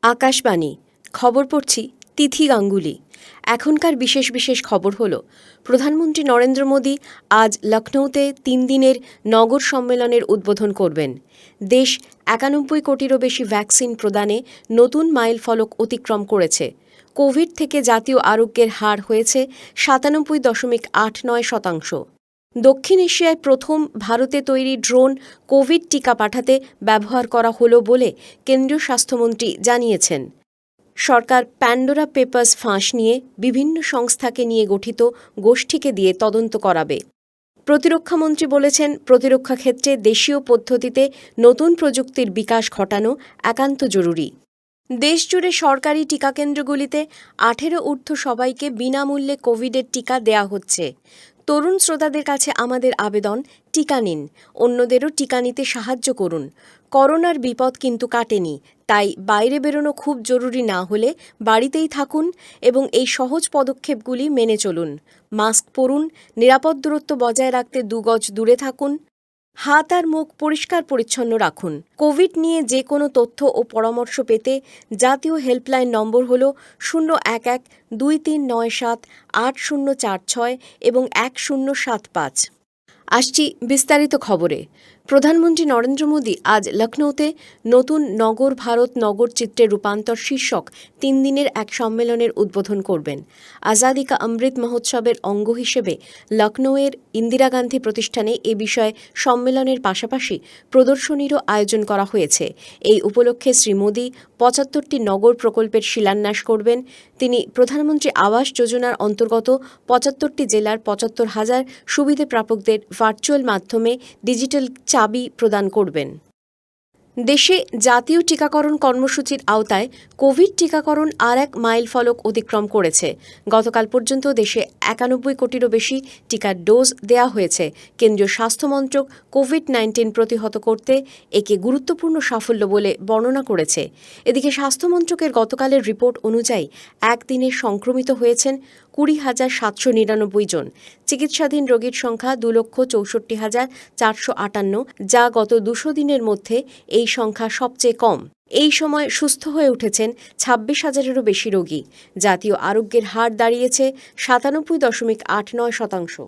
আকাশবাণী খবর পড়ছি তিথি গাঙ্গুলি। এখনকার বিশেষ বিশেষ খবর হলো, প্রধানমন্ত্রী নরেন্দ্র মোদী আজ লখনৌতে 3 দিনের নগর সম্মেলনের উদ্বোধন করবেন। দেশ 91 কোটিরও বেশি ভ্যাকসিন প্রদানে নতুন মাইলফলক অতিক্রম করেছে। কোভিড থেকে জাতীয় আরোগ্যের হার হয়েছে 97.89%। দক্ষিণ এশিয়ায় প্রথম ভারতে তৈরি ড্রোন কোভিড টিকা পাঠাতে ব্যবহার করা হলো বলে কেন্দ্রীয় স্বাস্থ্যমন্ত্রী জানিয়েছেন। সরকার প্যান্ডোরা পেপার্স ফাঁস নিয়ে বিভিন্ন সংস্থাকে নিয়ে গঠিত গোষ্ঠীকে দিয়ে তদন্ত করাবে। প্রতিরক্ষামন্ত্রী বলেছেন, প্রতিরক্ষা ক্ষেত্রে দেশীয় পদ্ধতিতে নতুন প্রযুক্তির বিকাশ ঘটানো একান্ত জরুরি। দেশজুড়ে সরকারি টিকাকেন্দ্রগুলিতে 18 ঊর্ধ্ব সবাইকে বিনামূল্যে কোভিডের টিকা দেয়া হচ্ছে। তরুণ শ্রোতাদের কাছে আমাদের আবেদন, টিকা নিন, অন্যদেরও টিকা নিতে সাহায্য করুন। করোনার বিপদ কিন্তু কাটেনি, তাই বাইরে বেরোনো খুব জরুরি না হলে বাড়িতেই থাকুন এবং এই সহজ পদক্ষেপগুলি মেনে চলুন। মাস্ক পরুন, নিরাপদ দূরত্ব বজায় রাখতে 2 গজ দূরে থাকুন, হাত আর মুখ পরিষ্কার পরিচ্ছন্ন রাখুন। কোভিড নিয়ে যে কোনো তথ্য ও পরামর্শ পেতে জাতীয় হেল্পলাইন নম্বর হল 011-2397-8046 এবং 1075। আসছি বিস্তারিত খবরে। প্রধানমন্ত্রী নরেন্দ্র মোদী আজ লখনৌতে নতুন নগর ভারত নগর চিত্রে রূপান্তর শীর্ষক 3 দিনের এক সম্মেলনের উদ্বোধন করবেন। আজাদি কা অমৃত মহোৎসবের অঙ্গ হিসেবে লখনৌয়ের ইন্দিরা গান্ধী প্রতিষ্ঠানে এ বিষয়ে সম্মেলনের পাশাপাশি প্রদর্শনীরও আয়োজন করা হয়েছে। এই উপলক্ষে শ্রী মোদী 75টি নগর প্রকল্পের শিলান্যাস করবেন। তিনি প্রধানমন্ত্রী আবাস যোজনার অন্তর্গত 75টি জেলার 75,000 সুবিধে প্রাপকদের ভার্চুয়াল মাধ্যমে ডিজিটাল চাবি প্রদান করবেন। দেশে জাতীয় টিকাকরণ কর্মসূচির আওতায় কোভিড টিকাকরণ আর এক মাইলফলক অতিক্রম করেছে। গতকাল পর্যন্ত দেশে 91 কোটিরও বেশি টিকার ডোজ দেয়া হয়েছে। কেন্দ্রীয় স্বাস্থ্যমন্ত্রক কোভিড-19 প্রতিহত করতে একে গুরুত্বপূর্ণ সাফল্য বলে বর্ণনা করেছে। এদিকে স্বাস্থ্যমন্ত্রকের গতকালের রিপোর্ট অনুযায়ী একদিনে সংক্রমিত হয়েছেন 20,799 জন। চিকিৎসাধীন রোগীর সংখ্যা 2,64,458, যা গত 200 দিনের মধ্যে এই সংখ্যা সবচেয়ে কম। এই সময় সুস্থ হয়ে উঠেছেন 26,000-এরও বেশি রোগী। জাতীয় আরোগ্যের হার দাঁড়িয়েছে 97.89%।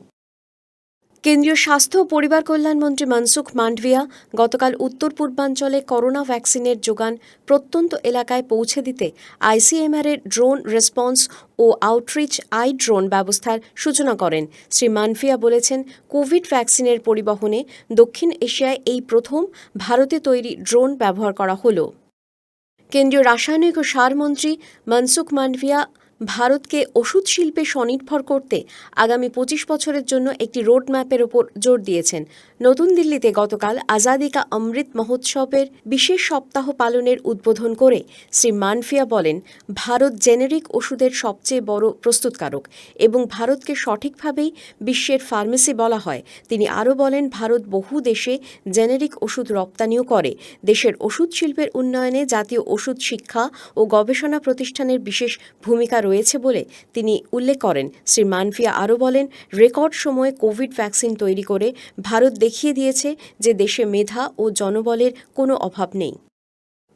কেন্দ্রীয় স্বাস্থ্য ও পরিবার কল্যাণমন্ত্রী মনসুখ মান্ডভিয়া গতকাল উত্তর পূর্বাঞ্চলে করোনা ভ্যাকসিনের যোগান প্রত্যন্ত এলাকায় পৌঁছে দিতে আইসিএমআর-এর ড্রোন রেসপন্স ও আউটরিচ আই ড্রোন ব্যবস্থার সূচনা করেন। শ্রী মান্ডভিয়া বলেছেন, কোভিড ভ্যাকসিনের পরিবহনে দক্ষিণ এশিয়ায় এই প্রথম ভারতে তৈরি ড্রোন ব্যবহার করা হল। কেন্দ্রীয় রাসায়নিক ও সার মন্ত্রী মনসুখ মান্ডভিয়া ভারতকে ওষুধ শিল্পে স্বনির্ভর করতে আগামী 25 বছরের জন্য একটি রোডম্যাপের ওপর জোর দিয়েছেন। নতুন দিল্লিতে গতকাল আজাদি কা অমৃত মহোৎসবের বিশেষ সপ্তাহ পালনের উদ্বোধন করে শ্রী মান্ডভিয়া বলেন, ভারত জেনেরিক ওষুধের সবচেয়ে বড় প্রস্তুতকারক এবং ভারতকে সঠিকভাবেই বিশ্বের ফার্মেসি বলা হয়। তিনি আরও বলেন, ভারত বহু দেশে জেনেরিক ওষুধ রপ্তানিও করে। দেশের ওষুধ শিল্পের উন্নয়নে জাতীয় ওষুধ শিক্ষা ও গবেষণা প্রতিষ্ঠানের বিশেষ ভূমিকা রয়েছে বলে তিনি উল্লেখ করেন। শ্রী মান্ডভিয়া আরও বলেন, রেকর্ড সময়ে কোভিড ভ্যাকসিন তৈরি করে ভারত দেখিয়ে দিয়েছে যে দেশে মেধা ও জনবলের কোনো অভাব নেই।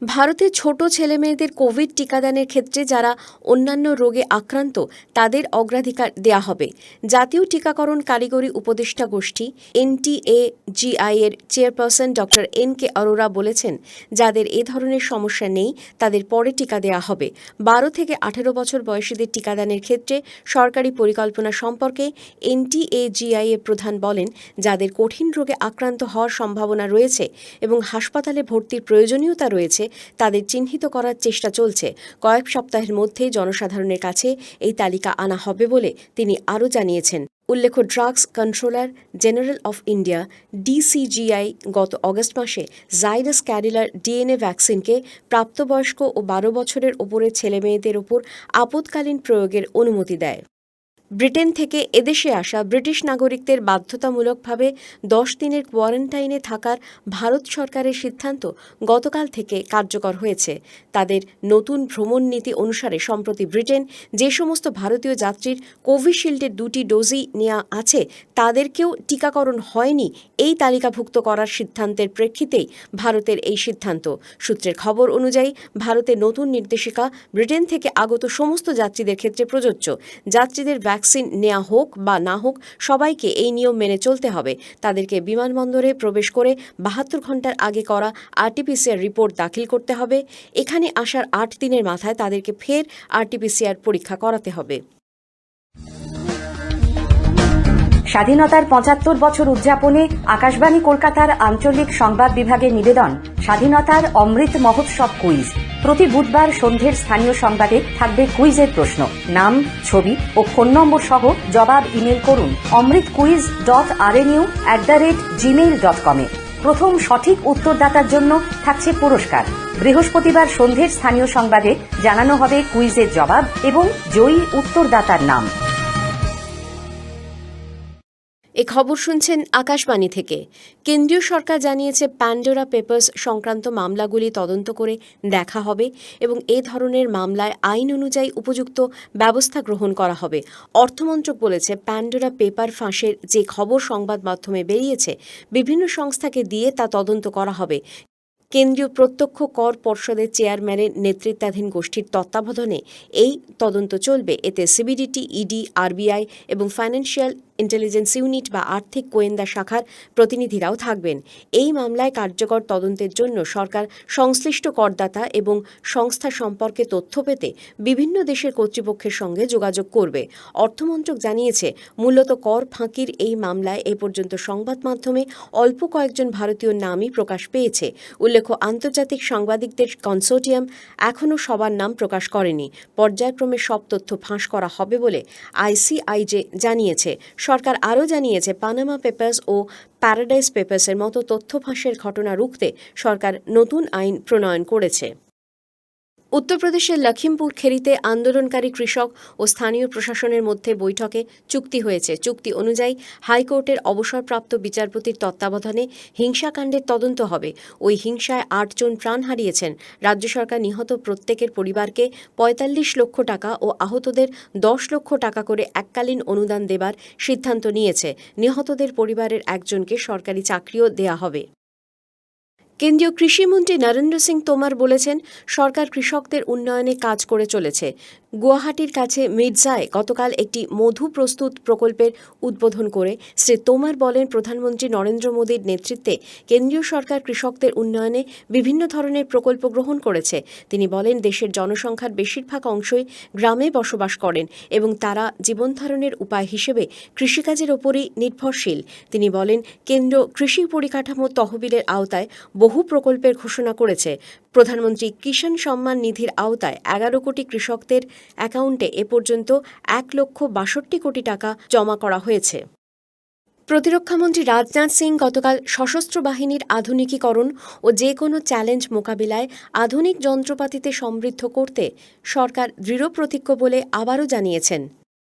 ভারতে ছোট ছেলেমেয়েদের কোভিড টিকাদানের ক্ষেত্রে যারা অন্যান্য রোগে আক্রান্ত তাদের অগ্রাধিকার দেয়া হবে। জাতীয় টিকাকরণ কারিগরি উপদেষ্টা গোষ্ঠী NTAGI এর চেয়ারপারসন ড. N.K. অরোরা বলেছেন, যাদের এ ধরনের সমস্যা নেই তাদের পরে টিকা দেয়া হবে। 12 থেকে 18 বছর বয়সীদের টিকাদানের ক্ষেত্রে সরকারি পরিকল্পনা সম্পর্কে NTAGI এর প্রধান বলেন, যাদের কঠিন রোগে আক্রান্ত হওয়ার সম্ভাবনা রয়েছে এবং হাসপাতালে ভর্তির প্রয়োজনীয়তা রয়েছে তাদের চিহ্নিত করার চেষ্টা চলছে। কয়েক সপ্তাহের মধ্যে জনসাধারণের কাছে এই তালিকা আনা হবে বলে তিনি আরও জানিয়েছেন। উল্লেখ্য, drugs controller general of India DCGI গত অগস্ট মাসে জাইডাস ক্যাডিলার DNA ভ্যাকসিনকে প্রাপ্তবয়স্ক ও 12 বছরের ওপরের ছেলেমেয়েদের ওপর আপৎকালীন প্রয়োগের অনুমতি দেয়। ব্রিটেন থেকে এদেশে আসা ব্রিটিশ নাগরিকদের বাধ্যতামূলকভাবে 10 দিনের কোয়ারেন্টাইনে থাকার ভারত সরকারের সিদ্ধান্ত গতকাল থেকে কার্যকর হয়েছে। তাদের নতুন ভ্রমণ নীতি অনুসারে সম্প্রতি ব্রিটেন যে সমস্ত ভারতীয় যাত্রীর কোভিশিল্ডের 2টি ডোজই নেওয়া আছে তাদেরকেও টিকাকরণ হয়নি এই তালিকাভুক্ত করার সিদ্ধান্তের প্রেক্ষিতেই ভারতের এই সিদ্ধান্ত। সূত্রের খবর অনুযায়ী ভারতের নতুন নির্দেশিকা ব্রিটেন থেকে আগত সমস্ত যাত্রীদের ক্ষেত্রে প্রযোজ্য। যাত্রীদের ভ্যাকসিন নেওয়া হোক বা না হোক সবাইকে এই নিয়ম মেনে চলতে হবে। তাদেরকে বিমানবন্দরে প্রবেশ করে 72 ঘন্টার আগে করা আরটিপিসিআর রিপোর্ট দাখিল করতে হবে। এখানে আসার 8 দিনের মাথায় তাদেরকে ফের আরটিপিসিআর পরীক্ষা করাতে হবে। স্বাধীনতার ৭৫ বছর উদযাপনে আকাশবাণী কলকাতার আঞ্চলিক সংবাদ বিভাগের নিবেদন স্বাধীনতার অমৃত মহোৎসব কুইজ। প্রতি বুধবার সন্ধ্যের স্থানীয় সংবাদে থাকবে কুইজের প্রশ্ন। নাম, ছবি ও ফোন নম্বর সহ জবাব ইমেল করুন amritquiz.rnu@gmail.com এ। প্রথম সঠিক উত্তরদাতার জন্য থাকছে পুরস্কার। বৃহস্পতিবার সন্ধ্যের স্থানীয় সংবাদে জানানো হবে কুইজের জবাব এবং জয়ী উত্তরদাতার নাম। এ খবর শুনছেন আকাশবাণী থেকে। কেন্দ্রীয় সরকার জানিয়েছে প্যান্ডোরা পেপার্স সংক্রান্ত মামলাগুলি তদন্ত করে দেখা হবে এবং এ ধরনের মামলায় আইন অনুযায়ী উপযুক্ত ব্যবস্থা গ্রহণ করা হবে। অর্থমন্ত্রক বলেছে, প্যান্ডোরা পেপার ফাঁসের যে খবর সংবাদ মাধ্যমে বেরিয়েছে বিভিন্ন সংস্থাকে দিয়ে তা তদন্ত করা হবে। কেন্দ্রীয় প্রত্যক্ষ কর পর্ষদের চেয়ারম্যানের নেতৃত্বাধীন গোষ্ঠীর তত্ত্বাবধানে এই তদন্ত চলবে। এতে সিবিডিটি, ইডি, আরবিআই এবং ফাইন্যান্সিয়াল ইন্টেলিজেন্স ইউনিট বা আর্থিক গোয়েন্দা শাখার প্রতিনিধিরাও থাকবেন। এই মামলায় কার্যকর তদন্তের জন্য সরকার সংশ্লিষ্ট করদাতা এবং সংস্থা সম্পর্কে তথ্য পেতে বিভিন্ন দেশের কর্তৃপক্ষের সঙ্গে যোগাযোগ করবে। অর্থমন্ত্রক জানিয়েছে, মূলত কর ফাঁকির এই মামলায় এ পর্যন্ত সংবাদ মাধ্যমে অল্প কয়েকজন ভারতীয় নামই প্রকাশ পেয়েছে। উল্লেখ্য, আন্তর্জাতিক সাংবাদিকদের কনসোর্টিয়াম এখনও সবার নাম প্রকাশ করেনি। পর্যায়ক্রমে সব তথ্য ফাঁস করা হবে বলে আইসিআইজে জানিয়েছে। সরকার আরও জানিয়েছে, পানামা পেপার্স ও প্যারাডাইস পেপার্সের মতো তথ্য ফাঁসের ঘটনা রুখতে সরকার নতুন আইন প্রণয়ন করেছে। উত্তরপ্রদেশের লখিমপুর খেরিতে আন্দোলনকারী কৃষক ও স্থানীয় প্রশাসনের মধ্যে বৈঠকে চুক্তি হয়েছে। চুক্তি অনুযায়ী হাইকোর্টের অবসরপ্রাপ্ত বিচারপতির তত্ত্বাবধানে হিংসাকাণ্ডের তদন্ত হবে। ওই হিংসায় 8 জন প্রাণ হারিয়েছেন। রাজ্য সরকার নিহত প্রত্যেকের পরিবারকে 45 লক্ষ টাকা ও আহতদের 10 লক্ষ টাকা করে এককালীন অনুদান দেবার সিদ্ধান্ত নিয়েছে। নিহতদের পরিবারের একজনকে সরকারি চাকরিও দেয়া হবে। কেন্দ্রীয় কৃষিমন্ত্রী নরেন্দ্র সিং তোমর বলেছেন, সরকার কৃষকদের উন্নয়নে কাজ করে চলেছে। গুয়াহাটির কাছে মির্জায় গতকাল একটি মধু প্রস্তুত প্রকল্পের উদ্বোধন করে শ্রী তোমর বলেন, প্রধানমন্ত্রী নরেন্দ্র মোদীর নেতৃত্বে কেন্দ্রীয় সরকার কৃষকদের উন্নয়নে বিভিন্ন ধরনের প্রকল্প গ্রহণ করেছে। তিনি বলেন, দেশের জনসংখ্যার বেশিরভাগ অংশই গ্রামে বসবাস করেন এবং তারা জীবনধারণের উপায় হিসেবে কৃষিকাজের ওপরই নির্ভরশীল। তিনি বলেন, কেন্দ্র কৃষি পরিকাঠামো তহবিলের আওতায় বহু প্রকল্পের ঘোষণা করেছে। প্রধানমন্ত্রী কিষাণ সম্মান নিধির আওতায় 11 কোটি কৃষকদের অ্যাকাউন্টে এ পর্যন্ত 1,62 কোটি টাকা জমা করা হয়েছে। প্রতিরক্ষামন্ত্রী রাজনাথ সিং গতকাল সশস্ত্র বাহিনীর আধুনিকীকরণ ও যে কোনো চ্যালেঞ্জ মোকাবিলায় আধুনিক যন্ত্রপাতিতে সমৃদ্ধ করতে সরকার দৃঢ়প্রতিজ্ঞ বলে আবারও জানিয়েছেন।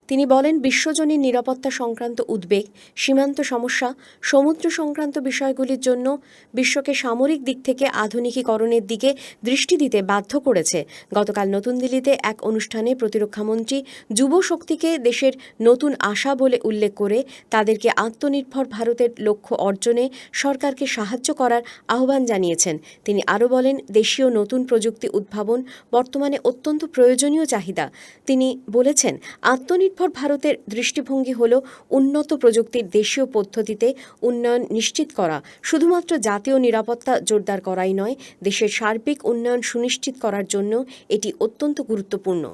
তিনি বলেন, বিশ্বজনীন নিরাপত্তা সংক্রান্ত উদ্বেগ, সীমান্ত সমস্যা, সমুদ্র সংক্রান্ত বিষয়গুলির জন্য বিশ্বকে সামরিক দিক থেকে আধুনিকীকরণের দিকে দৃষ্টি দিতে বাধ্য করেছে। গতকাল নতুন দিল্লিতে এক অনুষ্ঠানে প্রতিরক্ষামন্ত্রী যুব শক্তিকে দেশের নতুন আশা বলে উল্লেখ করে তাদেরকে আত্মনির্ভর ভারতের লক্ষ্য অর্জনে সরকারকে সাহায্য করার আহ্বান জানিয়েছেন। তিনি আরও বলেন, দেশীয় নতুন প্রযুক্তি উদ্ভাবন বর্তমানে অত্যন্ত প্রয়োজনীয় চাহিদা। তিনি বলেছেন, আত্মনির্ভর ভারতের দৃষ্টিভঙ্গি হল উন্নত প্রযুক্তির দেশীয় পদ্ধতিতে উন্নয়ন নিশ্চিত করা। শুধুমাত্র জাতীয় নিরাপত্তা জোরদার করাই নয়, দেশের সার্বিক উন্নয়ন সুনিশ্চিত করার জন্য এটি অত্যন্ত গুরুত্বপূর্ণ।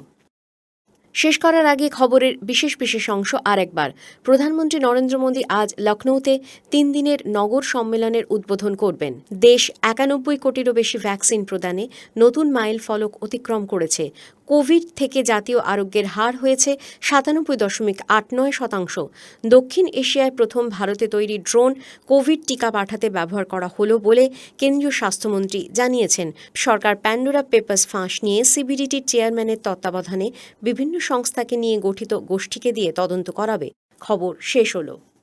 শেষ করার আগে খবরের বিশেষ অংশ আরেকবার। প্রধানমন্ত্রী নরেন্দ্র মোদী আজ লখনৌতে 3 দিনের নগর সম্মেলনের উদ্বোধন করবেন। দেশ 91 কোটিরও বেশি ভ্যাকসিন প্রদানে নতুন মাইল ফলক অতিক্রম করেছে। কোভিড থেকে জাতীয় আরোগ্যের হার হয়েছে 97.89%। দক্ষিণ এশিয়ায় প্রথম ভারতে তৈরি ড্রোন কোভিড টিকা পাঠাতে ব্যবহার করা হলো বলে কেন্দ্রীয় স্বাস্থ্যমন্ত্রী জানিয়েছেন। সরকার প্যান্ডোরা পেপারস ফাঁস নিয়ে সিবিডিটির চেয়ারম্যানের তত্ত্বাবধানে বিভিন্ন সংস্থাকে নিয়ে গঠিত গোষ্ঠীকে দিয়ে তদন্ত করাবে। খবর শেষ হলো।